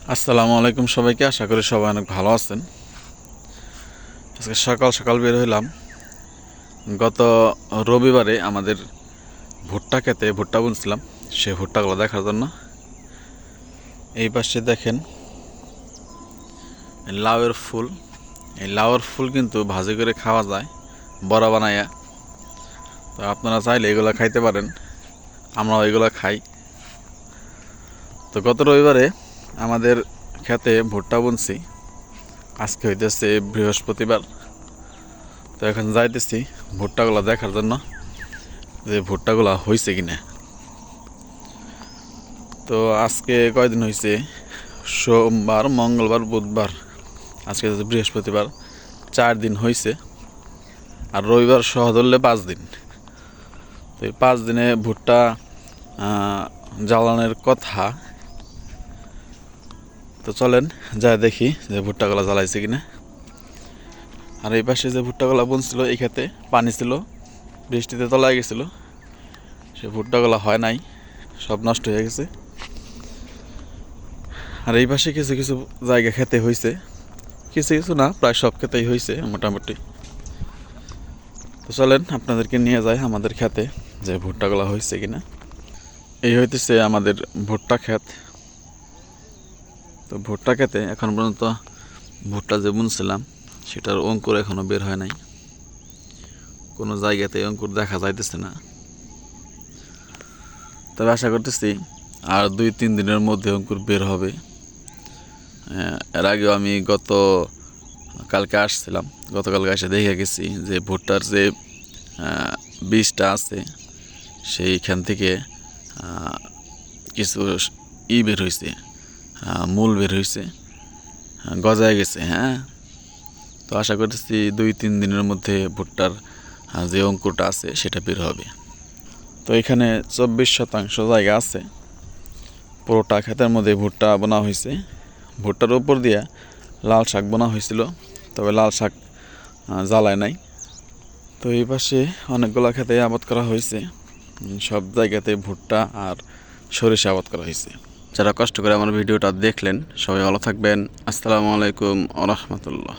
আসসালামু আলাইকুম সবাইকে। আশা করি সবাই অনেক ভালো আছেন। আজকে সকাল সকাল বের হইলাম। গত রবিবারে আমাদের ভুট্টা খেতে ভুট্টা বুনছিলাম, সেই ভুট্টাগুলো দেখার জন্য। এই পাশে দেখেন লাউয়ের ফুল। এই লাউয়ের ফুল কিন্তু ভাজি করে খাওয়া যায় বড়া বানাইয়া। তো আপনারা চাইলে এগুলো খাইতে পারেন, আমরাও এগুলো খাই। তো গত রবিবারে আমাদের খেতে ভুট্টা বুনছি। আজকে হইতেছে বৃহস্পতিবার। তো এখন যাইতেছি ভুট্টাগুলো দেখার জন্য যে ভুট্টাগুলো হয়েছে কিনা। তো আজকে কয়দিন হয়েছে? সোমবার, মঙ্গলবার, বুধবার, আজকে বৃহস্পতিবার, 4 দিন হয়েছে। আর রবিবার সহ ধরলে 5 দিন। তো এই 5 দিনে ভুট্টা জ্বালানোর কথা। তো চলেন যা দেখি যে ভুট্টাগুলো জ্বালাইছে কিনা। আর এই পাশে যে ভুট্টাগুলো বুনছিল, এই খেতে পানি ছিল, বৃষ্টিতে তলায় গেছিলো, সে ভুট্টাগুলো হয় নাই, সব নষ্ট হয়ে গেছে। আর এই পাশে কিছু কিছু জায়গা খেতে হয়েছে, কিছু কিছু না, প্রায় সব খেতেই হয়েছে মোটামুটি। তো চলেন আপনাদেরকে নিয়ে যাই আমাদের খেতে যে ভুট্টাগুলো হয়েছে কিনা। এই হইতেছে আমাদের ভুট্টা ক্ষেত। তো ভুট্টা খেতে এখন পর্যন্ত ভুট্টা যে বুনছিলাম সেটার অঙ্কুর এখনো বের হয় নাই, কোনো জায়গাতে অঙ্কুর দেখা যাইতেছে না। তবে আশা করতেছি আর 2-3 দিনের মধ্যে অঙ্কুর বের হবে। এর আগেও আমি কালকে আসছিলাম, গতকালকে এসে দেখে গেছি যে ভুট্টার যে বীজটা আছে সেইখান থেকে কিছু বের হয়েছে, মূল বের হয়েছে, গজায় গেছে। হ্যাঁ, তো আশা করতেছি 2-3 দিনের মধ্যে ভুট্টার যে অঙ্কুরটা আছে সেটা বের হবে। তো এখানে 24% জায়গা আছে, পুরোটা ক্ষেতের মধ্যে ভুট্টা বোনা হয়েছে। ভুট্টার উপর দিয়ে লাল শাক বোনা হয়েছিল, তবে লাল শাক জ্বালায় নাই। তো এই পাশে অনেকগুলো খেতে আবাদ করা হয়েছে, সব জায়গাতে ভুট্টা আর সরিষা আবাদ করা হয়েছে। যারা কষ্ট করে আমার ভিডিওটা দেখলেন সবাই ভালো থাকবেন। আসসালামু আলাইকুম ওয়া রাহমাতুল্লাহ।